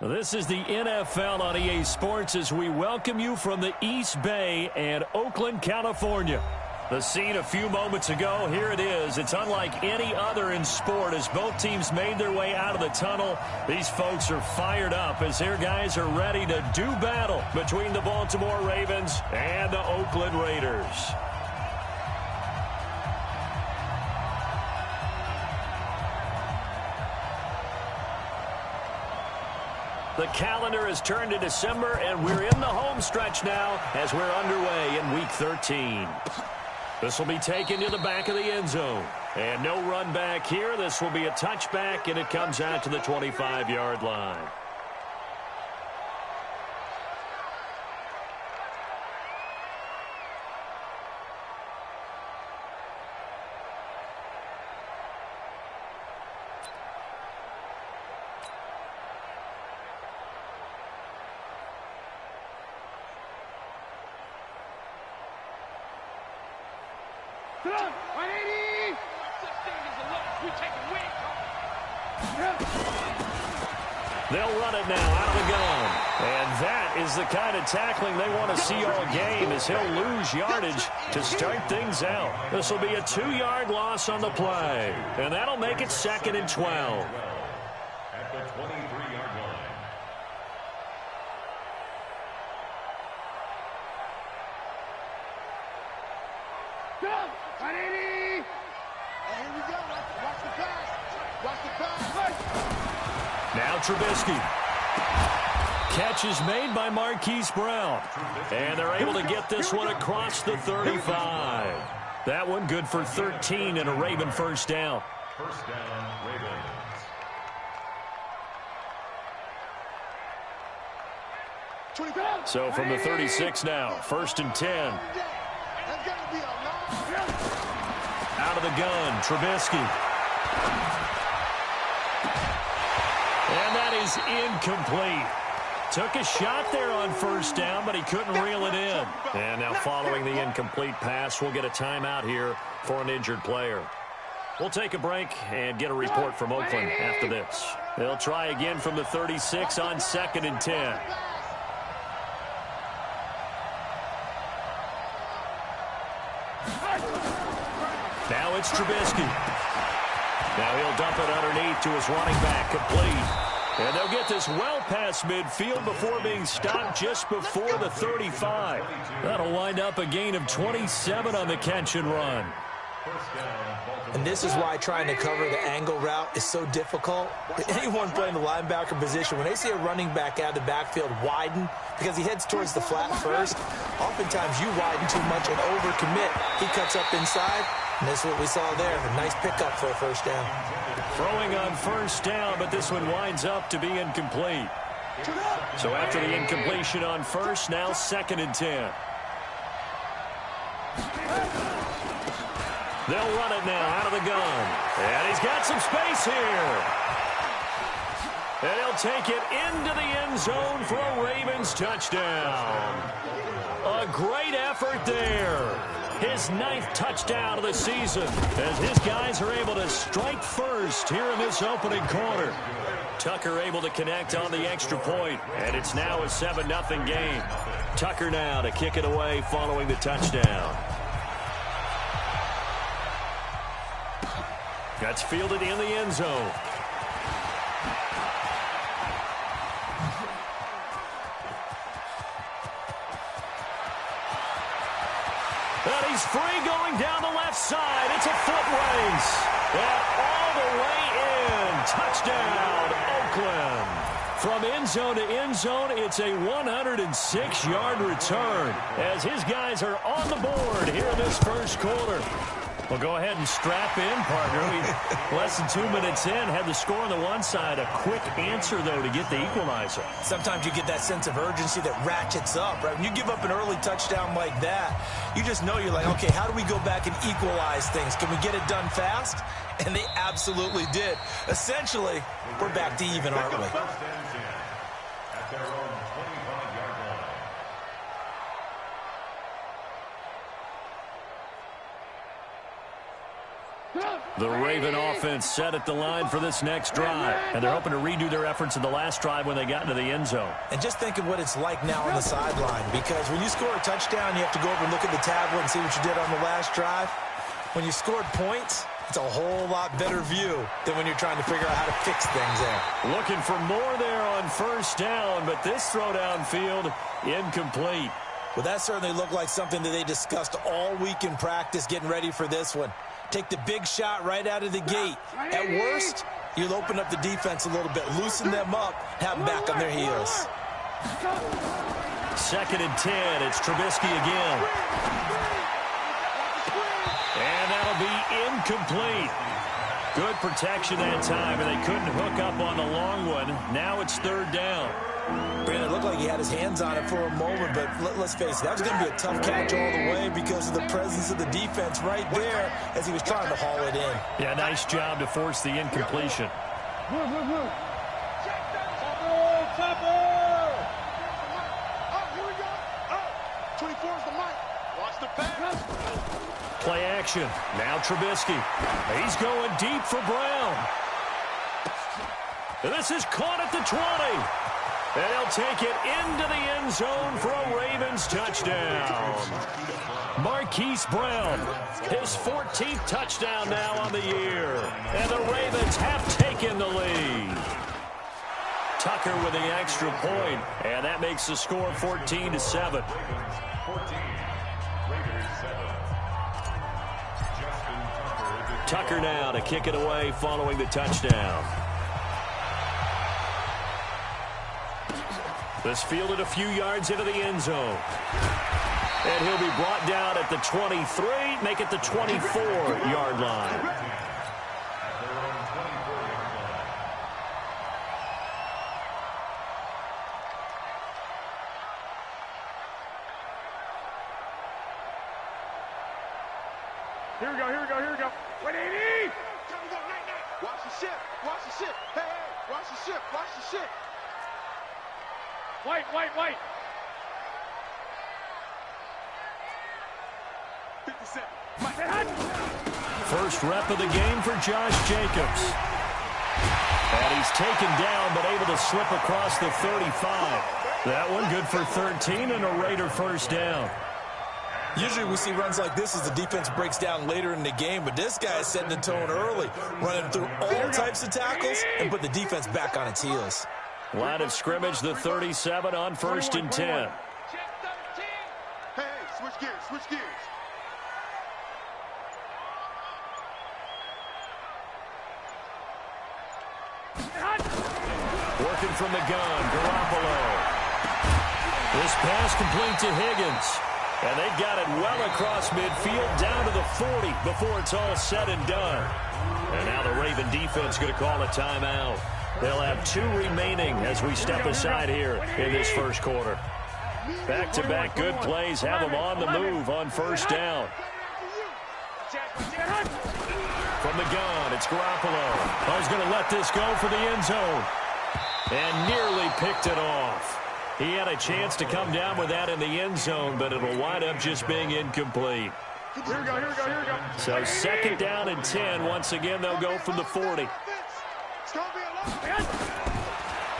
This is the NFL on EA Sports as we welcome you from the East Bay and Oakland, California. The scene a few moments ago, here it is. It's unlike any other in sport as both teams made their way out of the tunnel. These folks are fired up as their guys are ready to do battle between the Baltimore Ravens and the Oakland Raiders. The calendar has turned to December, and we're in the home stretch now as we're underway in Week 13. This will be taken to the back of the end zone. And no run back here. This will be a touchback, and it comes out to the 25-yard line. They'll run it now out of the gun. And that is the kind of tackling they want to see all game as he'll lose yardage to start things out. This will be a 2-yard loss on the play. And that'll make it 2nd and 12. At the 23-yard line. Now Trubisky. Catch is made by Marquise Brown. And they're able to get this one across the 35. That one good for 13 and a Raven first down. First down, Ravens. So from the 36 now, 1st and 10. Out of the gun, Trubisky. And that is incomplete. Took a shot there on 1st down, but he couldn't reel it in. And now following the incomplete pass, we'll get a timeout here for an injured player. We'll take a break and get a report from Oakland after this. They'll try again from the 36 on 2nd and 10. Now it's Trubisky. Now he'll dump it underneath to his running back, complete. And they'll get this well past midfield before being stopped just before the 35. That'll wind up a gain of 27 on the catch and run. And this is why trying to cover the angle route is so difficult. Anyone playing the linebacker position, when they see a running back out of the backfield widen, because he heads towards the flat first, oftentimes you widen too much and overcommit. He cuts up inside, and that's what we saw there. A nice pickup for a first down. Throwing on 1st down, but this one winds up to be incomplete. So after the incompletion on 1st, now 2nd and 10. They'll run it now out of the gun. And he's got some space here. And he'll take it into the end zone for a Ravens touchdown. A great effort there. His 9th touchdown of the season as his guys are able to strike first here in this opening quarter. Tucker able to connect on the extra point, and it's now a 7-0 game. Tucker now to kick it away following the touchdown. That's fielded in the end zone. And he's free going down the left side. It's a foot race. And all the way in. Touchdown, Oakland. From end zone to end zone, it's a 106-yard return as his guys are on the board here in this first quarter. Well, go ahead and strap in, partner. We less than 2 minutes in, had the score on the one side. A quick answer, though, to get the equalizer. Sometimes you get that sense of urgency that ratchets up, right? When you give up an early touchdown like that, you just know you're like, okay, how do we go back and equalize things? Can we get it done fast? And they absolutely did. Essentially, we're back to even, aren't we? At their own 25-yard line. The Raven offense set at the line for this next drive, and they're hoping to redo their efforts in the last drive when they got into the end zone. And just think of what it's like now on the sideline, because when you score a touchdown, you have to go over and look at the tablet and see what you did on the last drive. When you scored points, it's a whole lot better view than when you're trying to figure out how to fix things there. Looking for more there on first down, but this throw downfield incomplete. Well, that certainly looked like something that they discussed all week in practice getting ready for this one. Take the big shot right out of the gate. At worst, you'll open up the defense a little bit, loosen them up, have them back on their heels. 2nd and 10. It's Trubisky again. And that'll be incomplete. Good protection that time, and they couldn't hook up on the long one. Now it's 3rd down. Brandon, it looked like he had his hands on it for a moment, but let's face it, that was going to be a tough catch all the way because of the presence of the defense right there as he was trying to haul it in. Yeah, nice job to force the incompletion. Play action. Now Trubisky. He's going deep for Brown. And this is caught at the 20. And he'll take it into the end zone for a Ravens touchdown. Marquise Brown, his 14th touchdown now on the year. And the Ravens have taken the lead. Tucker with the extra point, and that makes the score 14-7. Tucker now to kick it away following the touchdown. This fielded a few yards into the end zone. And he'll be brought down at the 23, make it the 24-yard line. Here we go, here we go, here we go. 180! Watch the ship, watch the ship. Hey, hey, watch the ship, watch the ship. White, white, white. 57. First rep of the game for Josh Jacobs. And he's taken down, but able to slip across the 35. That one good for 13 and a Raider first down. Usually we see runs like this as the defense breaks down later in the game, but this guy is setting the tone early, running through all types of tackles and put the defense back on its heels. Line of scrimmage, the 37 on 1st and 10. Hey, hey, switch gears, switch gears. Working from the gun, Garoppolo. This pass complete to Higgins. And they got it well across midfield down to the 40 before it's all said and done. And now the Raven defense going to call a timeout. They'll have 2 remaining as we step aside here in this first quarter. Back-to-back good plays have them on the move on first down. From the gun, it's Garoppolo. He's going to let this go for the end zone. And nearly picked it off. He had a chance to come down with that in the end zone, but it'll wind up just being incomplete. Here we go, here we go, here we go. So 2nd down and 10. Once again, they'll go from the 40.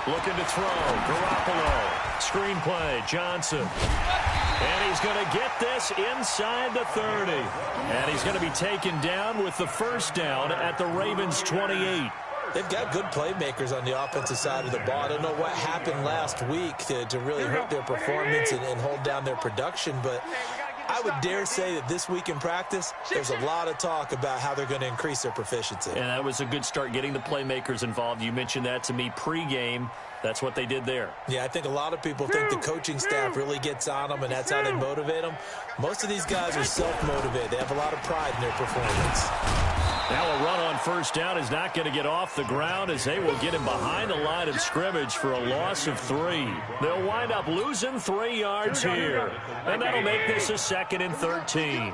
Looking to throw. Garoppolo. Screenplay. Johnson. And he's going to get this inside the 30. And he's going to be taken down with the first down at the Ravens' 28. They've got good playmakers on the offensive side of the ball. I don't know what happened last week to really hurt their performance and hold down their production, but I would dare say that this week in practice, there's a lot of talk about how they're going to increase their proficiency. And that was a good start getting the playmakers involved. You mentioned that to me pregame. That's what they did there. Yeah, I think a lot of people think the coaching staff really gets on them, and that's how they motivate them. Most of these guys are self-motivated. They have a lot of pride in their performance. Now a run on first down is not going to get off the ground as they will get him behind the line of scrimmage for a loss of 3. They'll wind up losing 3 yards here. And that'll make this a 2nd and 13.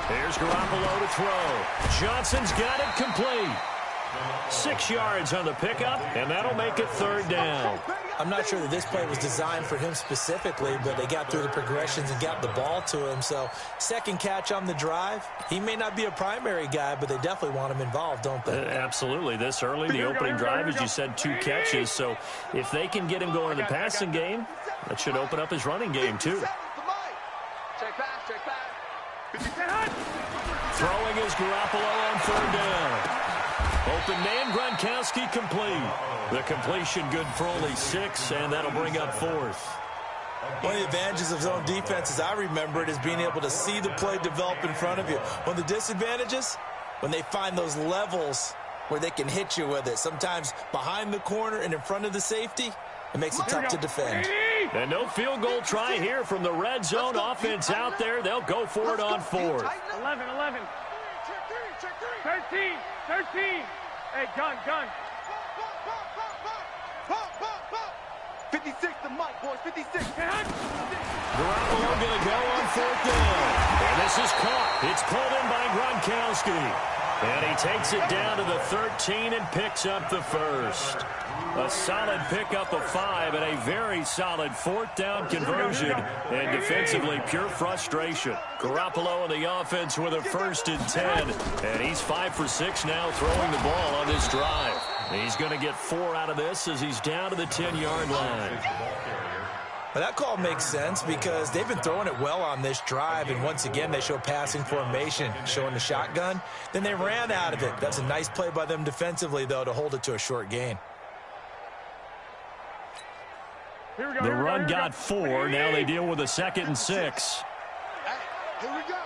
Here's Garoppolo to throw. Johnson's got it complete. 6 yards on the pickup, and that'll make it 3rd down. I'm not sure that this play was designed for him specifically, but they got through the progressions and got the ball to him. So second catch on the drive. He may not be a primary guy, but they definitely want him involved, don't they? Absolutely. This early, the opening drive, as you said, 2 catches. So if they can get him going in the passing game, that should open up his running game too. Check back. Throwing is Garoppolo on 3rd down. Open man, Gronkowski complete. The completion good for only 6, and that'll bring up 4th. One of the advantages of zone defense, as I remember it, is being able to see the play develop in front of you. One of the disadvantages, when they find those levels where they can hit you with it, sometimes behind the corner and in front of the safety, it makes it tough to defend. And no field goal try here from the red zone offense out there. They'll go for it on 4th. 11. 13. Hey, gun. 56 to Mike, boys. 56. Garoppolo going to go on 4th down. And this is caught. It's pulled in by Gronkowski. And he takes it down to the 13 and picks up the 1st. A solid pickup of 5 and a very solid 4th down conversion. And defensively, pure frustration. Garoppolo in the offense with a 1st and 10. And he's 5 for 6 now throwing the ball on this drive. He's going to get 4 out of this as he's down to the 10-yard line. Well, that call makes sense because they've been throwing it well on this drive, and once again they show passing formation, showing the shotgun. Then they ran out of it. That's a nice play by them defensively, though, to hold it to a short gain. The run got 4. Now they deal with a 2nd and 6. Here we go.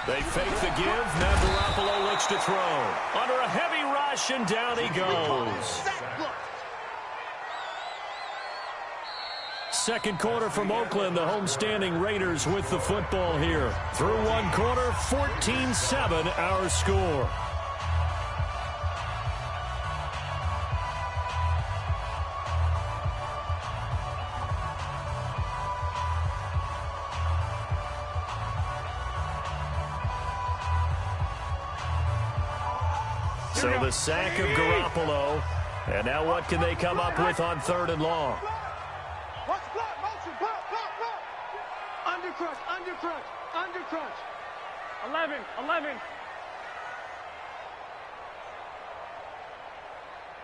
They fake the give. Now Garoppolo looks to throw. Under a heavy rush, and down he goes. Second quarter from Oakland. The homestanding Raiders with the football here. Through one quarter, 14-7 our score. So the sack of Garoppolo. And now what can they come up with on 3rd and long? Watch block, motion, block. Under crunch. 11.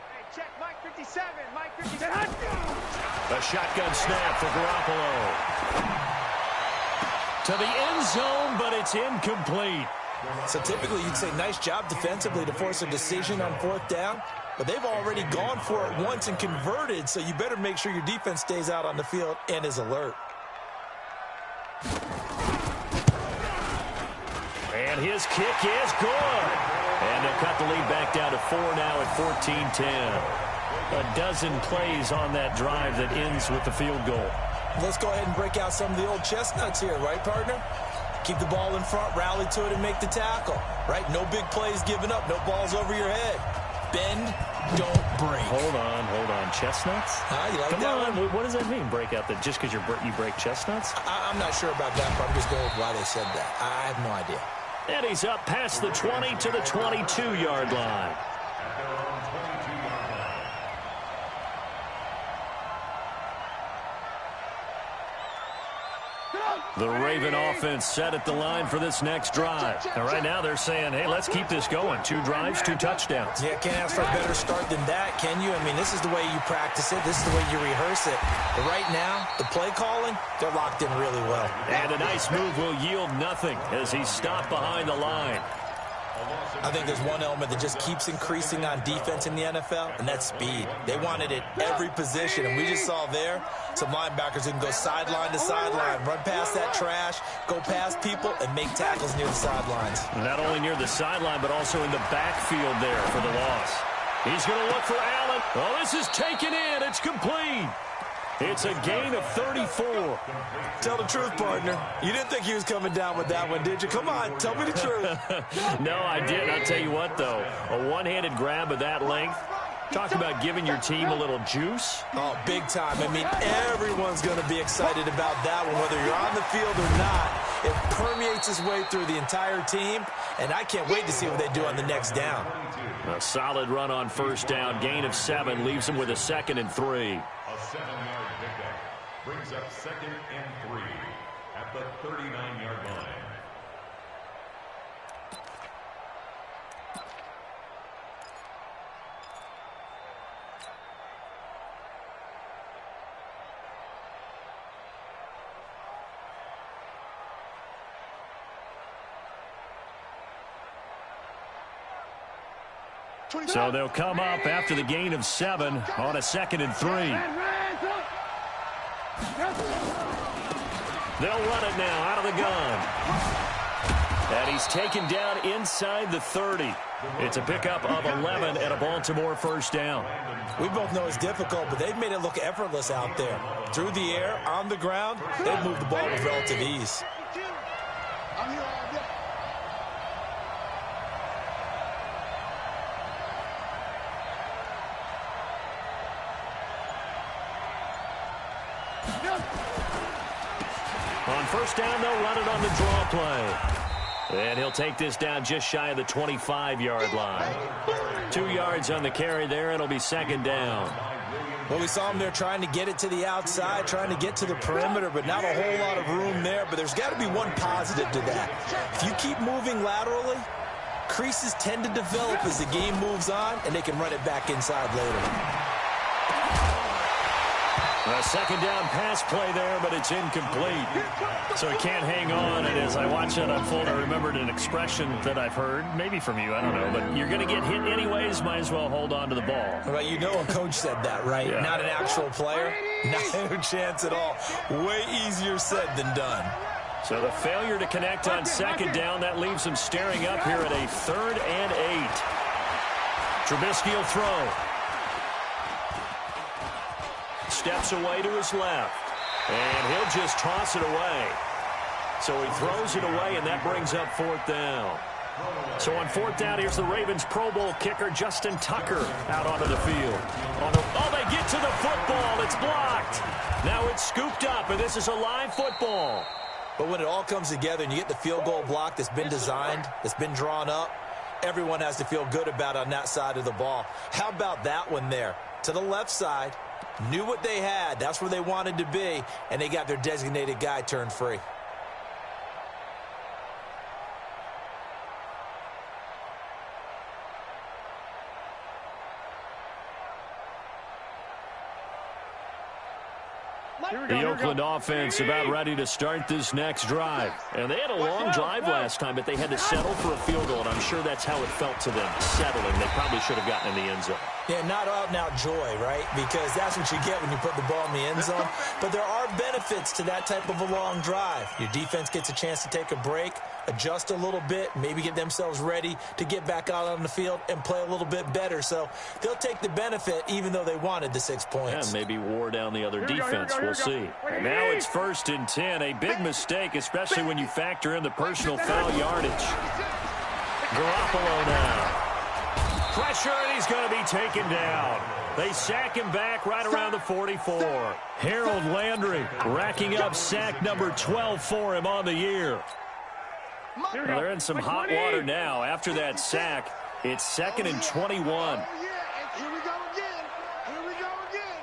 Hey, check Mike 57. Mike 57. A shotgun snap for Garoppolo. To the end zone, but it's incomplete. So typically you'd say nice job defensively to force a decision on 4th down, but they've already gone for it once and converted, so you better make sure your defense stays out on the field and is alert. And his kick is good. And they'll cut the lead back down to 4 now at 14-10. A dozen plays on that drive that ends with the field goal. Let's go ahead and break out some of the old chestnuts here, right, partner? Keep the ball in front, rally to it, and make the tackle, right? No big plays given up, no balls over your head. Bend, don't break. Hold on. Chestnuts? You like Come that on. one? What does that mean, break out? That just because you break chestnuts? I'm not sure about that, but I'm just going with why they said that. I have no idea. And he's up past the 20 to the 22-yard line. The Raven offense set at the line for this next drive. And right now they're saying, hey, let's keep this going. 2 drives, 2 touchdowns. Yeah, can't ask for a better start than that, can you? I mean, this is the way you practice it. This is the way you rehearse it. But right now, the play calling, they're locked in really well. And a nice move will yield nothing as he's stopped behind the line. I think there's one element that just keeps increasing on defense in the NFL, and that's speed. They want it at every position, and we just saw there some linebackers who can go sideline to sideline, run past that trash, go past people, and make tackles near the sidelines. Not only near the sideline, but also in the backfield there for the loss. He's going to look for Allen. Oh, this is taken in. It's complete. It's a gain of 34. Tell the truth, partner. You didn't think he was coming down with that one, did you? Come on, tell me the truth. No, I didn't. I'll tell you what, though. A one-handed grab of that length. Talk about giving your team a little juice. Oh, big time. I mean, everyone's going to be excited about that one, whether you're on the field or not. It permeates its way through the entire team, and I can't wait to see what they do on the next down. A solid run on first down. Gain of 7 leaves them with a 2nd and 3. A 7-yard pickup brings up 2nd and 3 at the 39-yard line. So they'll come up after the gain of 7 on a 2nd and 3. They'll run it now out of the gun. And he's taken down inside the 30. It's a pickup of 11 and a Baltimore first down. We both know it's difficult, but they've made it look effortless out there. Through the air, on the ground, they've moved the ball with relative ease. On first down, they'll run it on the draw play. And he'll take this down just shy of the 25-yard line. 2 yards on the carry there. It'll be 2nd down. Well, we saw him there trying to get it to the outside, trying to get to the perimeter, but not a whole lot of room there. But there's got to be one positive to that. If you keep moving laterally, creases tend to develop as the game moves on, and they can run it back inside later. A 2nd down pass play there, but it's incomplete. So he can't hang on, and as I watch that unfold, I remembered an expression that I've heard, maybe from you, I don't know, but you're going to get hit anyways, might as well hold on to the ball. Well, you know a coach said that, right? Yeah. Not an actual player. Not a chance at all. Way easier said than done. So the failure to connect on 2nd down, that leaves him staring up here at a 3rd and 8. Trubisky will throw. Steps away to his left. And he'll just toss it away. So he throws it away, and that brings up 4th down. So on 4th down, here's the Ravens Pro Bowl kicker, Justin Tucker, out onto the field. Oh, they get to the football. It's blocked. Now it's scooped up, and this is a live football. But when it all comes together and you get the field goal block that's been designed, that's been drawn up, everyone has to feel good about it on that side of the ball. How about that one there? To the left side, knew what they had. That's where they wanted to be, and they got their designated guy turned free. The Oakland offense about ready to start this next drive. And they had a long drive last time, but they had to settle for a field goal, and I'm sure that's how it felt to them, settling. They probably should have gotten in the end zone. Yeah, not out-and-out joy, right? Because that's what you get when you put the ball in the end zone. But there are benefits to that type of a long drive. Your defense gets a chance to take a break, adjust a little bit, maybe get themselves ready to get back out on the field and play a little bit better. So they'll take the benefit even though they wanted the 6 points. Yeah, maybe wore down the other defense. We'll see. Now it's 1st and 10. A big mistake, especially when you factor in the personal foul yardage. Garoppolo now. Pressure, and he's going to be taken down. They sack him back right around the 44. Harold Landry racking up sack number 12 for him on the year. Well, they're in some hot water now. After that sack, it's 2nd and 21. Here we go again. Here we go again.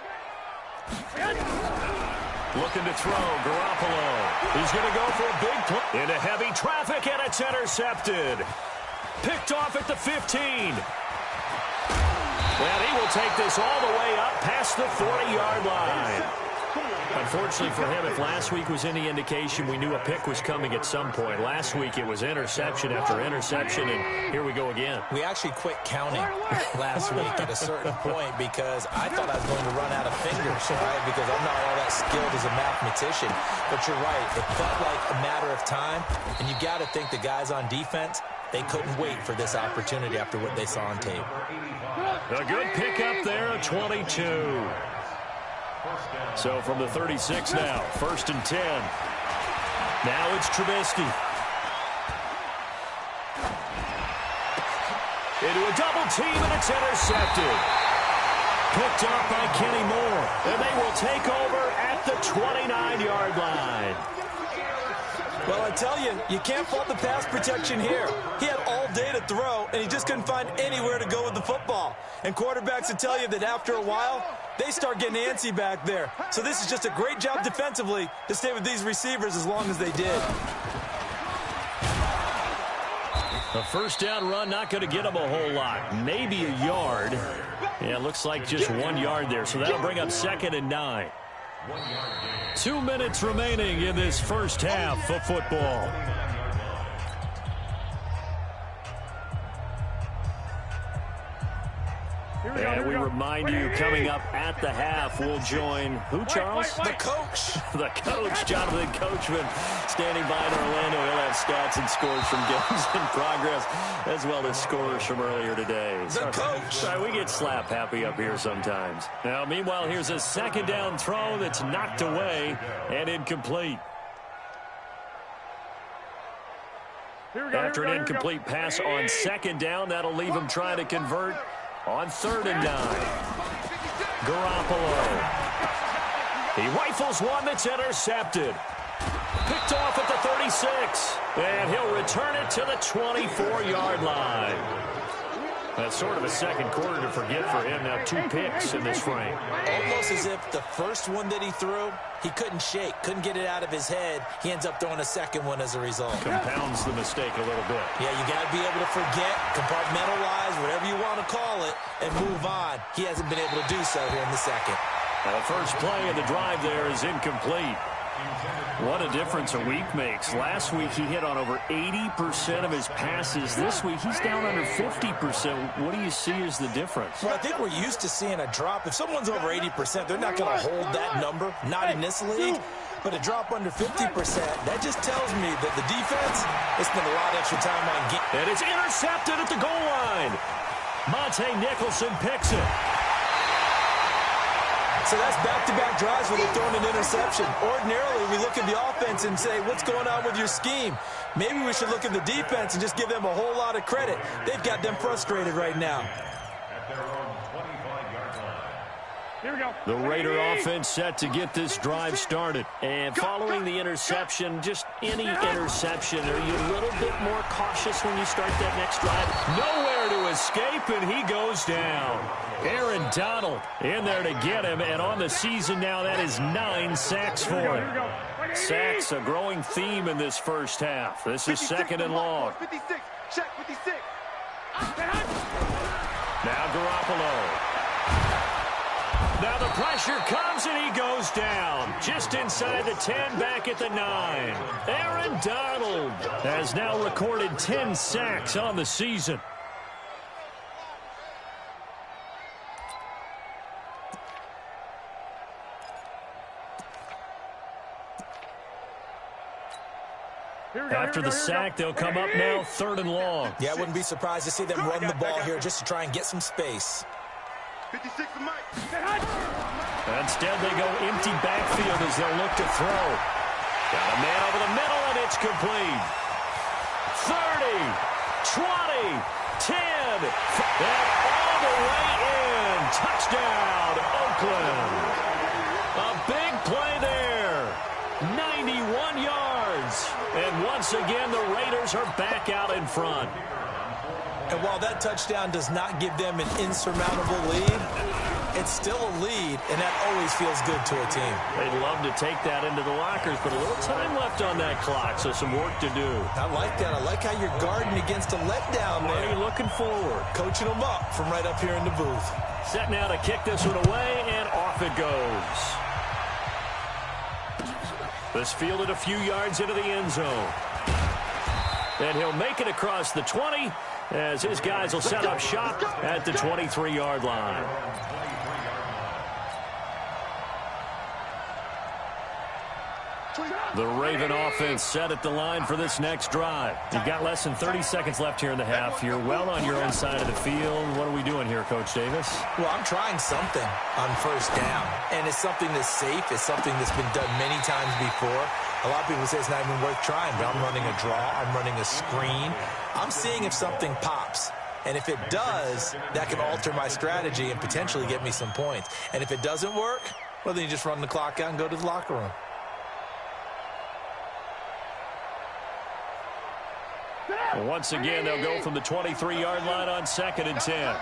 Looking to throw, Garoppolo. He's going to go for a big play. Into heavy traffic, and it's intercepted. Picked off at the 15. Well, he will take this all the way up past the 40-yard line. Unfortunately for him, if last week was any indication, we knew a pick was coming at some point. Last week it was interception after interception, and here we go again. We actually quit counting last week at a certain point because I thought I was going to run out of fingers, right? Because I'm not all that skilled as a mathematician. But you're right. It felt like a matter of time, and you got to think the guys on defense, they couldn't wait for this opportunity after what they saw on tape. A good pickup there, a 22. So from the 36 now, 1st and 10. Now it's Trubisky. Into a double team, and it's intercepted. Picked up by Kenny Moore, and they will take over at the 29-yard line. Well, I tell you, you can't fault the pass protection here. He had all day to throw, and he just couldn't find anywhere to go with the football. And quarterbacks will tell you that after a while, they start getting antsy back there. So this is just a great job defensively to stay with these receivers as long as they did. A first down run, not going to get him a whole lot. Maybe a yard. Yeah, it looks like just 1 yard there. So that'll bring up 2nd and 9. 2 minutes remaining in this first half of football. And we remind you, coming up at the half, we'll join who, Charles? The coach. The coach, Jonathan Coachman, standing by in Orlando. He'll have stats and scores from games in progress, as well as scores from earlier today. The coach. Sorry, we get slap happy up here sometimes. Now, meanwhile, here's a second down throw that's knocked away and incomplete. After an incomplete pass on second down, that'll leave him trying to convert on 3rd and 9. Garoppolo. He rifles one that's intercepted. Picked off at the 36. And he'll return it to the 24-yard line. That's sort of a second quarter to forget for him. Now 2 picks in this frame. Almost as if the first one that he threw, he couldn't shake, couldn't get it out of his head. He ends up throwing a second one as a result. Compounds the mistake a little bit. Yeah, you got to be able to forget, compartmentalize, whatever you want to call it, and move on. He hasn't been able to do so here in the second. The first play of the drive there is incomplete. What a difference a week makes. Last week he hit on over 80% of his passes. This week he's down under 50%. What do you see as the difference? Well, I think we're used to seeing a drop. If someone's over 80%, they're not going to hold that number, not in this league. But a drop under 50%, that just tells me that the defense has spent a lot of extra time on game. And it's intercepted at the goal line. Monte Nicholson picks it. So that's back-to-back drives where they're throwing an interception. Ordinarily, we look at the offense and say, what's going on with your scheme? Maybe we should look at the defense and just give them a whole lot of credit. They've got them frustrated right now. At their own 25-yard line. Here we go. The Raider offense set to get this drive started. And following the interception, just any interception, are you a little bit more cautious when you start that next drive? Nowhere to escape, and he goes down. Aaron Donald in there to get him, and on the season now, that is 9 sacks for him. Sacks, a growing theme in this first half. This is 2nd and long. 56, check 56. Now Garoppolo. Now the pressure comes, and he goes down. Just inside the 10, back at the 9. Aaron Donald has now recorded 10 sacks on the season. After the sack, they'll come up now 3rd and long. Yeah, I wouldn't be surprised to see them run the ball here just to try and get some space. 56 to Mike. Instead, they go empty backfield as they'll look to throw. Got a man over the middle, and it's complete. 30, 20, 10, and all the way in. Touchdown, Oakland. A big play there. 91 yards. And once again, the Raiders are back out in front. And while that touchdown does not give them an insurmountable lead, it's still a lead, and that always feels good to a team. They'd love to take that into the lockers, but a little time left on that clock, so some work to do. I like that. I like how you're guarding against a letdown there. You're looking forward. Coaching them up from right up here in the booth. Set now to kick this one away, and off it goes. This fielded a few yards into the end zone. And he'll make it across the 20 as his guys will set up shop at the 23-yard line. The Raven offense set at the line for this next drive. You've got less than 30 seconds left here in the half. You're well on your own side of the field. What are we doing here, Coach Davis? Well, I'm trying something on first down, and it's something that's safe. It's something that's been done many times before. A lot of people say it's not even worth trying, but I'm running a draw. I'm running a screen. I'm seeing if something pops. And if it does, that can alter my strategy and potentially get me some points. And if it doesn't work, well, then you just run the clock out and go to the locker room. Once again, they'll go from the 23-yard line on 2nd and 10.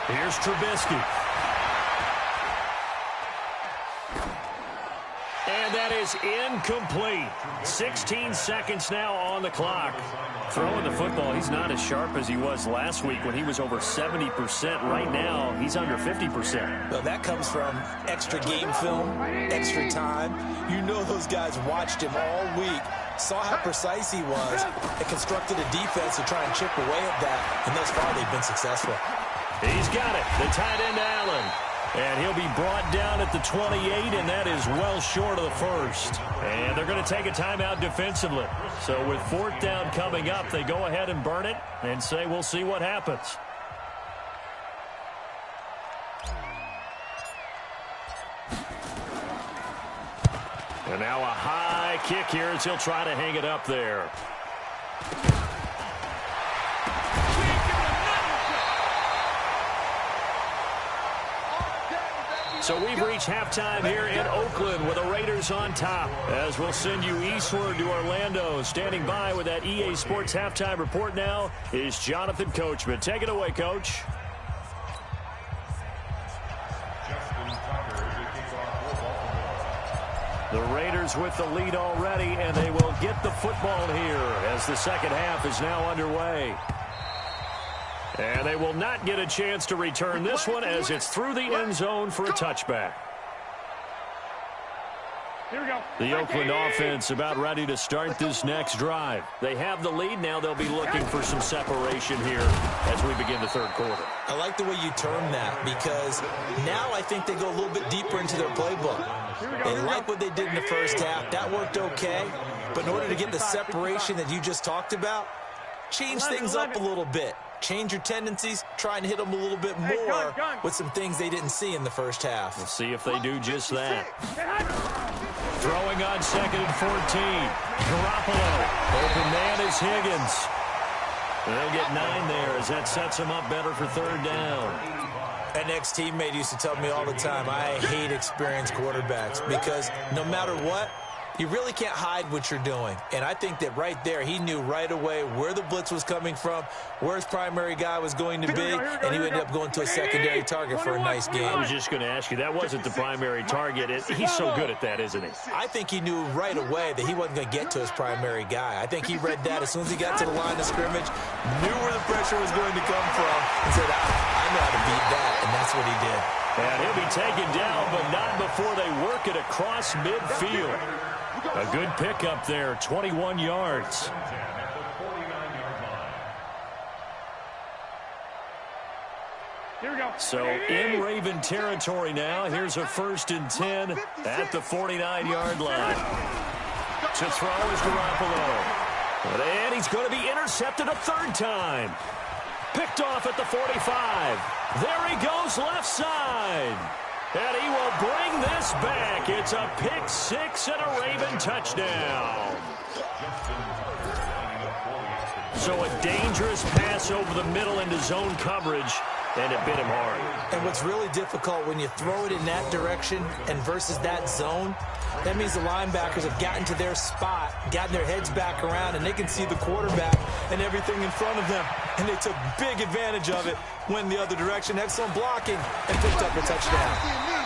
Here's Trubisky. And that is incomplete. 16 seconds now on the clock. Throwing the football, he's not as sharp as he was last week when he was over 70%. Right now, he's under 50%. Well, that comes from extra game film, extra time. You know those guys watched him all week, saw how precise he was, and constructed a defense to try and chip away at that. And thus far, they've been successful. He's got it. The tight end, Allen. And he'll be brought down at the 28, and that is well short of the first. And they're going to take a timeout defensively. So with 4th down coming up, they go ahead and burn it and say we'll see what happens. And now a high kick here as he'll try to hang it up there. So we've reached halftime here in Oakland with the Raiders on top. As we'll send you eastward to Orlando. Standing by with that EA Sports halftime report now is Jonathan Coachman. Take it away, Coach. The Raiders with the lead already, and they will get the football here as the second half is now underway. And they will not get a chance to return this one as it's through the end zone for a touchback. Here we go. The Oakland offense about ready to start this next drive. They have the lead. Now they'll be looking for some separation here as we begin the third quarter. I like the way you term that because now I think they go a little bit deeper into their playbook. They like what they did in the first half. That worked okay. But in order to get the separation that you just talked about, change things up a little bit. Change your tendencies, try and hit them a little bit more with some things they didn't see in the first half. We'll see if they do just that. Throwing on 2nd and 14. Garoppolo. Open man is Higgins. They'll get 9 there as that sets them up better for 3rd down. An ex-teammate used to tell me all the time, I hate experienced quarterbacks because no matter what, you really can't hide what you're doing. And I think that right there, he knew right away where the blitz was coming from, where his primary guy was going to be, and he ended up going to a secondary target for a nice game. I was just going to ask you, that wasn't the primary target. He's so good at that, isn't he? I think he knew right away that he wasn't going to get to his primary guy. I think he read that as soon as he got to the line of scrimmage, knew where the pressure was going to come from, and said, I know how to beat that, and that's what he did. And he'll be taken down, but not before they work it across midfield. A good pickup there, 21 yards. Here we go. So in Raven territory now. Here's a 1st and 10 at the 49-yard line. To throw is Garoppolo. And he's going to be intercepted a 3rd time. Picked off at the 45. There he goes left side. And he will bring this back. It's a pick 6 and a Raven touchdown. So a dangerous pass over the middle into zone coverage, and it bit him hard. And what's really difficult when you throw it in that direction and versus that zone, that means the linebackers have gotten to their spot, gotten their heads back around, and they can see the quarterback and everything in front of them. And they took big advantage of it, went the other direction, excellent blocking, and picked up a touchdown.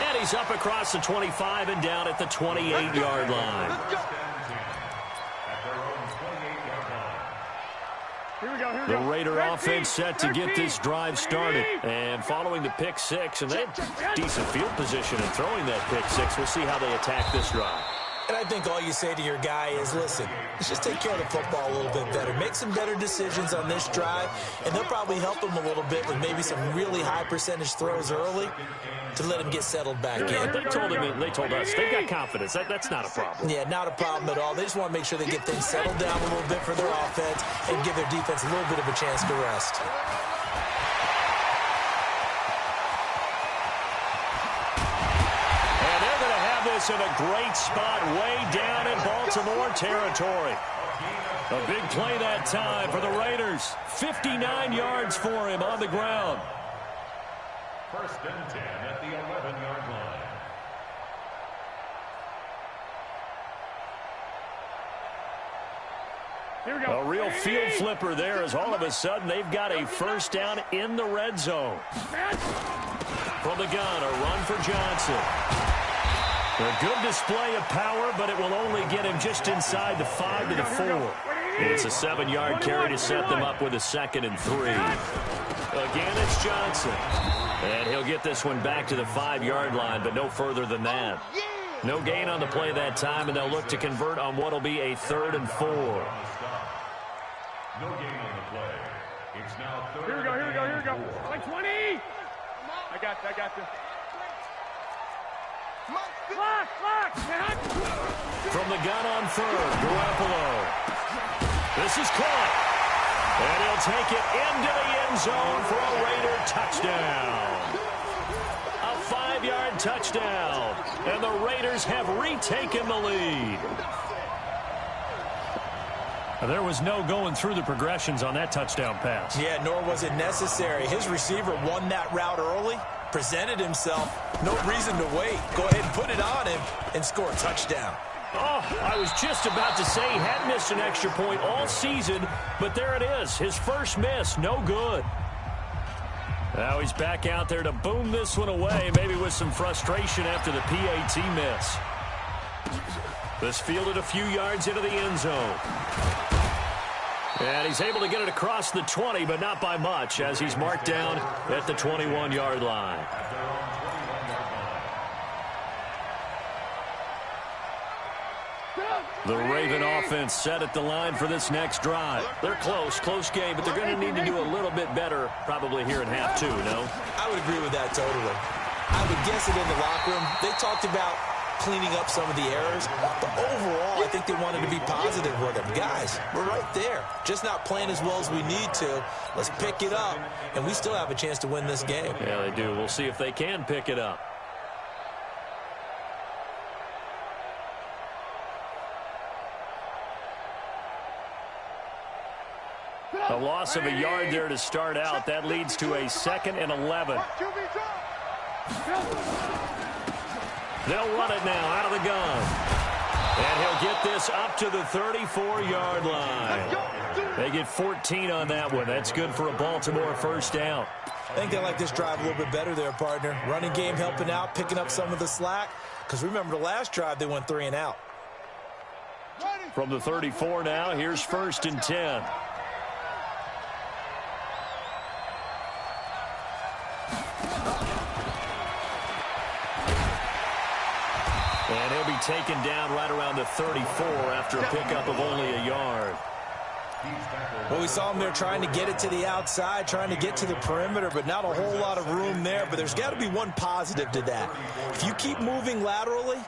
And he's up across the 25 and down at the 28-yard line. Here we go. Here we The go. Raider offense set to get this drive started. And following the pick 6, and they had decent field position in throwing that pick 6. We'll see how they attack this drive. And I think all you say to your guy is, listen, let's just take care of the football a little bit better. Make some better decisions on this drive, and they'll probably help him a little bit with maybe some really high percentage throws early to let him get settled back in. They told him, they told us, they've got confidence. That's not a problem. Yeah, not a problem at all. They just want to make sure they get things settled down a little bit for their offense and give their defense a little bit of a chance to rest. In a great spot way down in Baltimore territory. A big play that time for the Raiders. 59 yards for him on the ground. 1st and 10 at the 11-yard line. Here we go. A real field flipper there as all of a sudden they've got a first down in the red zone. From the gun, a run for Johnson. A good display of power, but it will only get him just inside the 5 to the 4. It's a 7-yard carry to set them up with a 2nd and 3. Again, it's Johnson. And he'll get this one back to the 5-yard line, but no further than that. No gain on the play that time, and they'll look to convert on what will be a 3rd and 4. No gain on the play. It's now 3rd. Here we go, here we go, here we go. Like 20. I got you. Lock. From the gun on 3rd, Garoppolo. This is caught. And he'll take it into the end zone for a Raider touchdown. A 5-yard touchdown. And the Raiders have retaken the lead. There was no going through the progressions on that touchdown pass. Yeah, nor was it necessary. His receiver won that route early, presented himself. No reason to wait. Go ahead and put it on him and score a touchdown. Oh, I was just about to say he hadn't missed an extra point all season, but there it is. His first miss, no good. Now he's back out there to boom this one away, maybe with some frustration after the PAT miss. This fielded a few yards into the end zone. And he's able to get it across the 20, but not by much, as he's marked down at the 21-yard line. The Raven offense set at the line for this next drive. They're close game, but they're going to need to do a little bit better probably here in half 2, no? I would agree with that totally. I would guess it in the locker room. They talked about cleaning up some of the errors, but overall, I think they wanted to be positive with them. Guys, we're right there. Just not playing as well as we need to. Let's pick it up, and we still have a chance to win this game. Yeah, they do. We'll see if they can pick it up. A loss of a yard there to start out. That leads to a 2nd and 11. They'll run it now out of the gun. And he'll get this up to the 34-yard line. They get 14 on that one. That's good for a Baltimore first down. I think they like this drive a little bit better there, partner. Running game helping out, picking up some of the slack. Because remember the last drive, they went 3 and out. From the 34 now, here's 1st and 10. And he'll be taken down right around the 34 after a pickup of only a yard. Well, we saw him there trying to get it to the outside, trying to get to the perimeter, but not a whole lot of room there. But there's got to be one positive to that. If you keep moving laterally,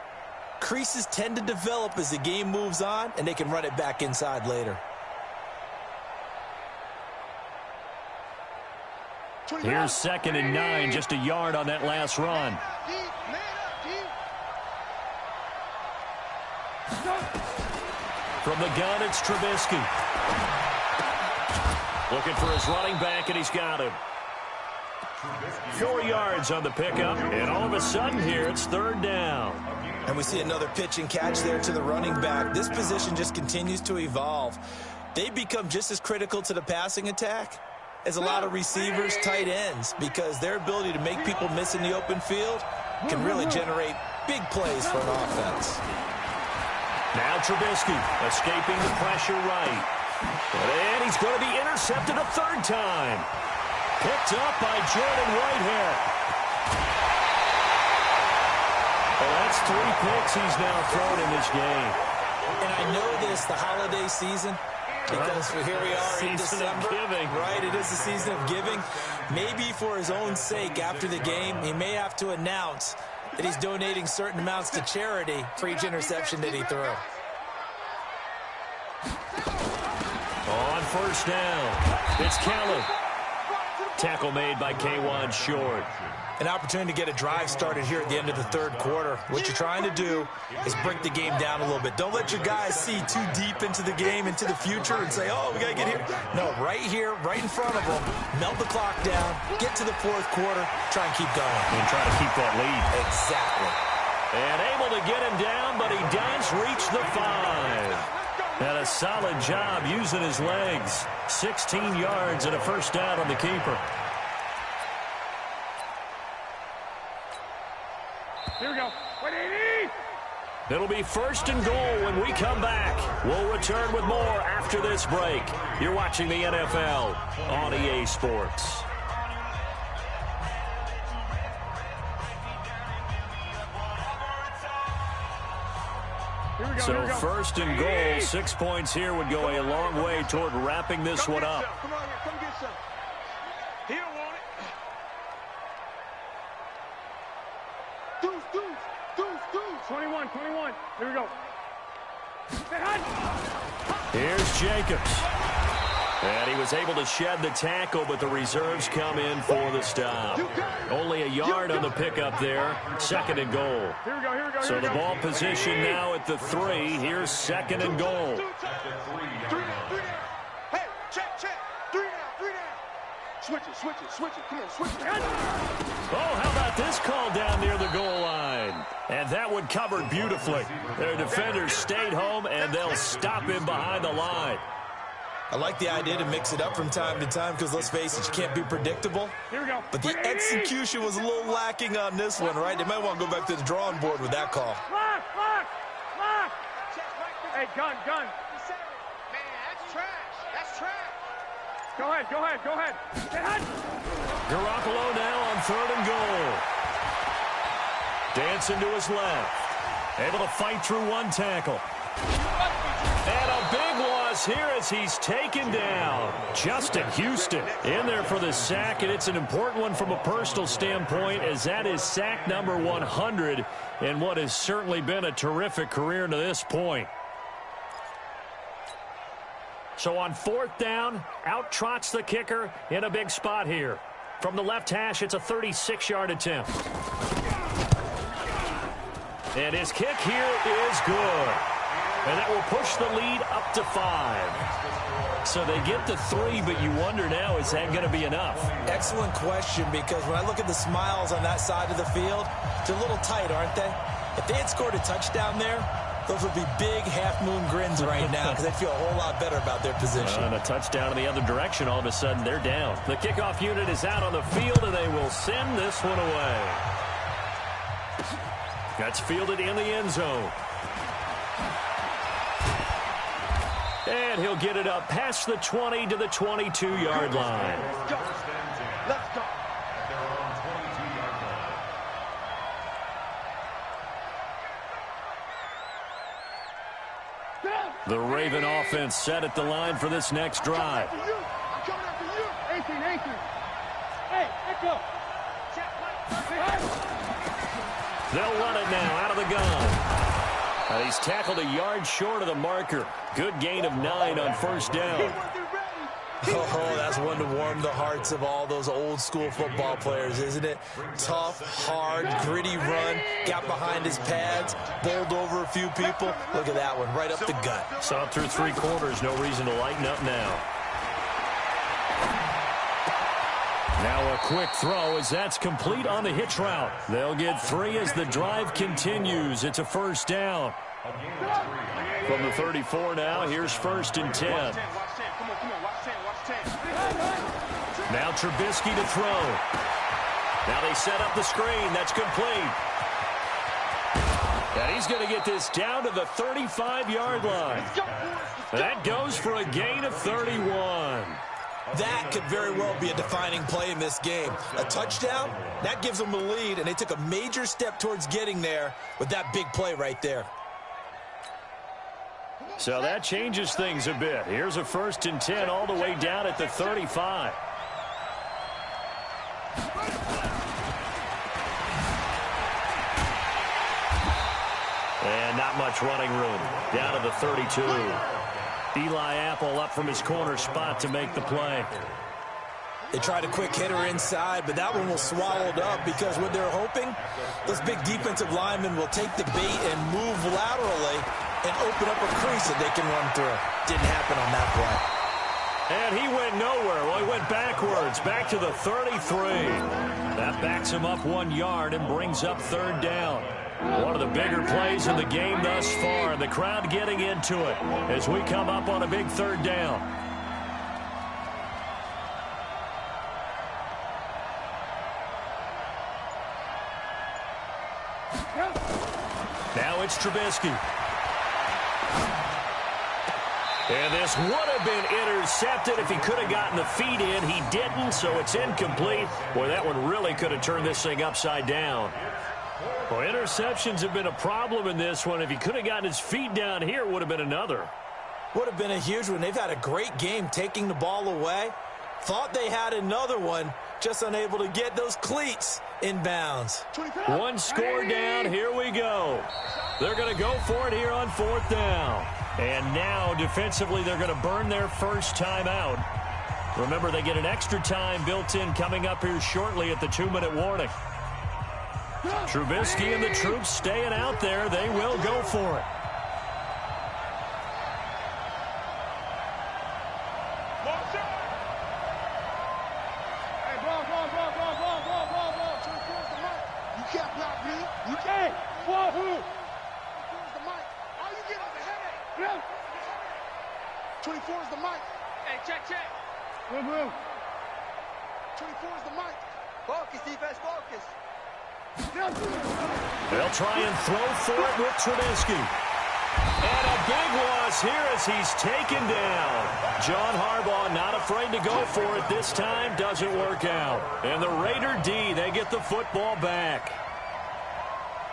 creases tend to develop as the game moves on, and they can run it back inside later. Here's 2nd and 9, just a yard on that last run. From the gun, it's Trubisky. Looking for his running back, and he's got him. 4 yards on the pickup, and all of a sudden here, it's 3rd down. And we see another pitch and catch there to the running back. This position just continues to evolve. They become just as critical to the passing attack as a lot of receivers, tight ends, because their ability to make people miss in the open field can really generate big plays for an offense. Now Trubisky escaping the pressure right. And he's going to be intercepted a 3rd time. Picked up by Jordan Whitehead. Well, that's 3 picks he's now thrown in this game. And I know this, the holiday season, because here we are in December. Right, it is the season of giving. Maybe for his own sake, after the game, he may have to announce that he's donating certain amounts to charity for each interception that he threw. On 1st down, it's Kelly. Tackle made by K'Wan Short. An opportunity to get a drive started here at the end of the 3rd quarter. What you're trying to do is break the game down a little bit. Don't let your guys see too deep into the game, into the future, and say, oh, we got to get here. No, right here, right in front of them, melt the clock down, get to the 4th quarter, try and keep going. And try to keep that lead. Exactly. And able to get him down, but he does reach the 5. And a solid job using his legs. 16 yards and a first down on the keeper. Here we go. 180. It'll be first and goal when we come back. We'll return with more after this break. You're watching the NFL on EA Sports. So first and goal, 6 points here would go a long way toward wrapping this one up. Come on here, come get some. He don't want it. Deuce. 21. Here we go. Here's Jacobs. And he was able to shed the tackle, but the reserves come in for the stop. Only a yard on the pickup there. Second and goal. Here we go. So the ball position now at the 3. Here's second and goal. 3 down. Hey, check. 3 down. Switch it. Come on, switch it. Oh, how about this call down near the goal line? And that one covered beautifully. Their defenders stayed home, and they'll stop him behind the line. I like the idea to mix it up from time to time because, let's face it, you can't be predictable. Here we go. But the execution was a little lacking on this one, right? They might want to go back to the drawing board with that call. Lock. Hey, gun. Man, that's trash. Go ahead. Garoppolo now on third and goal. Dancing to his left. Able to fight through one tackle. And a big loss here as he's taken down. Justin Houston in there for the sack, and it's an important one from a personal standpoint as that is sack number 100 in what has certainly been a terrific career to this point. So on fourth down, out trots the kicker in a big spot here. From the left hash, it's a 36-yard attempt. And his kick here is good. And that will push the lead up to 5. So they get the 3, but you wonder now, is that going to be enough? Excellent question, because when I look at the smiles on that side of the field, they're a little tight, aren't they? If they had scored a touchdown there, those would be big half-moon grins right now because they feel a whole lot better about their position. And a touchdown in the other direction, all of a sudden they're down. The kickoff unit is out on the field, and they will send this one away. That's fielded in the end zone. And he'll get it up past the 20 to the 22-yard line. Let's go. The Raven offense set at the line for this next drive. I'm coming after you. 18. Hey, let's go. They'll run it now out of the gun. And he's tackled a yard short of the marker. Good gain of 9 on first down. Oh, that's one to warm the hearts of all those old school football players, isn't it? Tough, hard, gritty run, got behind his pads, bowled over a few people. Look at that one, right up the gut. Saw it through 3 quarters, no reason to lighten up now. Now a quick throw as that's complete on the hitch route. They'll get 3 as the drive continues. It's a first down. From the 34 now, here's first and 10. Watch 10. Come on. Watch 10. Now Trubisky to throw. Now they set up the screen. That's complete. And he's going to get this down to the 35-yard line. That goes for a gain of 31. That could very well be a defining play in this game. A touchdown, that gives them the lead, and they took a major step towards getting there with that big play right there. So that changes things a bit. Here's a first and 10 all the way down at the 35. And not much running room. Down to the 32. Eli Apple up from his corner spot to make the play. They tried a quick hitter inside, but that one was swallowed up because what they're hoping, those big defensive linemen will take the bait and move laterally and open up a crease that they can run through. Didn't happen on that play. And he went nowhere. Well, he went backwards, back to the 33. That backs him up 1 yard and brings up third down. One of the bigger plays in the game thus far. The crowd getting into it as we come up on a big third down. Now it's Trubisky. And this would have been intercepted if he could have gotten the feet in. He didn't, so it's incomplete. Boy, that one really could have turned this thing upside down. Well, interceptions have been a problem in this one. If he could have gotten his feet down here, it would have been another. Would have been a huge one. They've had a great game taking the ball away. Thought they had another one, just unable to get those cleats in bounds. One score down. Here we go. They're going to go for it here on 4th down. And now, defensively, they're going to burn their first time out. Remember, they get an extra time built in coming up here shortly at the 2-minute warning. Trubisky and the troops staying out there. They will go for it. You can't block me. You can't. Whoa. Here's the mic. All you get is a headache. 24 is the mic. Hey, check. 24 is the mic. Focus, defense, focus. They'll try and throw for it with Trubisky. And a big loss here as he's taken down. John Harbaugh not afraid to go for it this time. Doesn't work out. And the Raider D, they get the football back.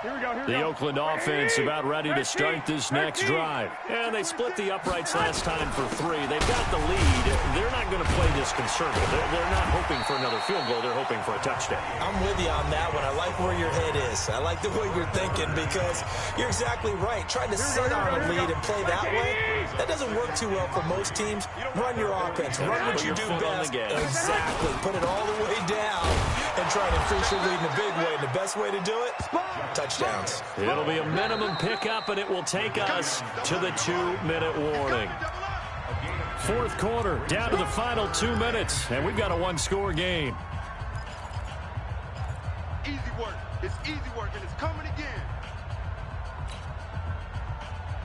Here we go. The Oakland offense about ready to start this next drive. And they split the uprights last time for 3. They've got the lead. They're not going to play this conservative. They're not hoping for another field goal. They're hoping for a touchdown. I'm with you on that one. I like where your head is. I like the way you're thinking because you're exactly right. Trying to sit on a lead and play that way, that doesn't work too well for most teams. Run your offense. Run what you do best. Exactly. Put it all the way down and try to increase your lead in a big way. And the best way to do it, touchdowns. It'll be a minimum pickup, and it will take us to the 2-minute warning. 4th quarter, down to the final 2 minutes, and we've got a 1-score game. Easy work. It's easy work, and it's coming again.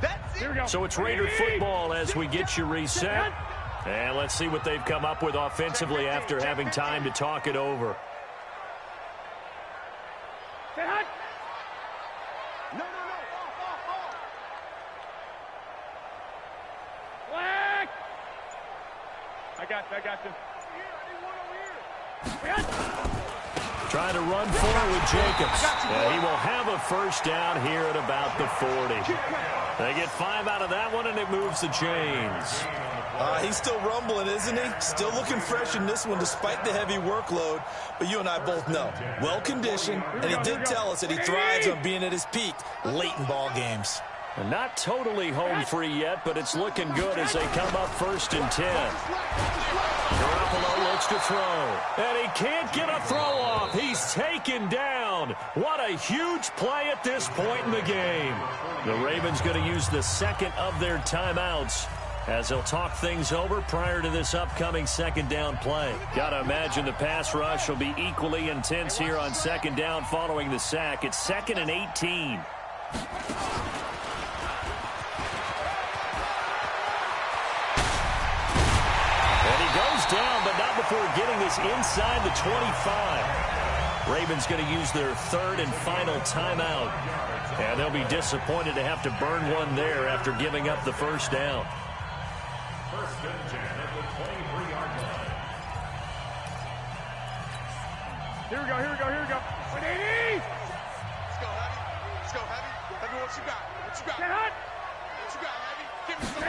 That's it. So it's Raider football as we get you reset. And let's see what they've come up with offensively after having time to talk it over. No. Black. I got you. Trying to run forward with Jacobs. And he will have a first down here at about the 40. They get 5 out of that one, and it moves the chains. He's still rumbling, isn't he? Still looking fresh in this one despite the heavy workload. But you and I both know, well-conditioned, and he did tell us that he thrives on being at his peak late in ball games. And not totally home free yet, but it's looking good as they come up 1st and 10. Garoppolo looks to throw. And he can't get a throw off. He's taken down. What a huge play at this point in the game. The Ravens going to use the second of their timeouts as they'll talk things over prior to this upcoming 2nd down play. Gotta imagine the pass rush will be equally intense here on 2nd down following the sack. It's 2nd and 18. And he goes down, but not before getting this inside the 25. Ravens going to use their 3rd and final timeout. And they'll be disappointed to have to burn one there after giving up the first down. 1st and 10 at the 23-yard line. Here we go. 180. Let's go, Heavy. Heavy, what you got? Get hot. What you got, Heavy? Give me some.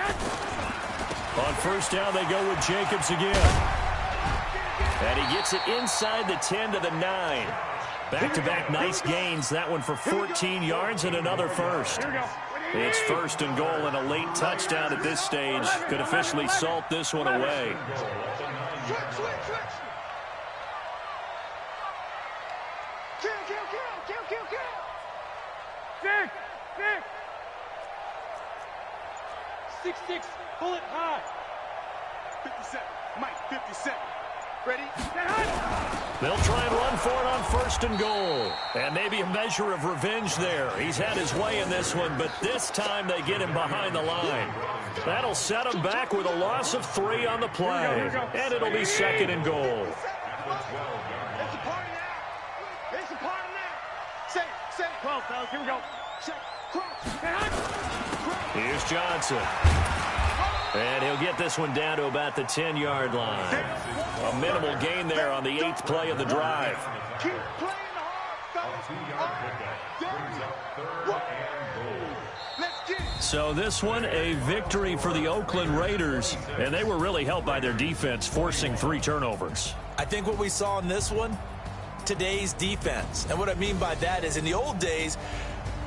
On 1st down, they go with Jacobs again. And he gets it inside the 10 to the 9. Back-to-back nice gains. That one for 14 yards and another first. It's 1st and goal and a late touchdown at this stage. Could officially salt this one away. Switch. Kill. Six. Pull it high. 57. Mike, 57. Ready? They'll try and run for it on 1st and goal. And maybe a measure of revenge there. He's had his way in this one, but this time they get him behind the line. That'll set him back with a loss of 3 on the play. And it'll be 2nd and goal. It's a party now. It's a party now. Set it. 12, fellas. Here we go. Check. Cross. Here's Johnson. And he'll get this one down to about the 10-yard line. A minimal gain there on the 8th play of the drive. Keep playing hard, fellas. Let's get it. So this one, a victory for the Oakland Raiders. And they were really helped by their defense, forcing 3 turnovers. I think what we saw in this one, today's defense. And what I mean by that is in the old days,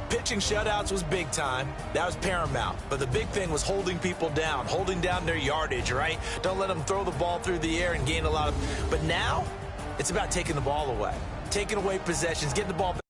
pitching shutouts was big time. That was paramount. But the big thing was holding people down, holding down their yardage, right? Don't let them throw the ball through the air and gain a lot of... But now, it's about taking the ball away, taking away possessions, getting the ball back.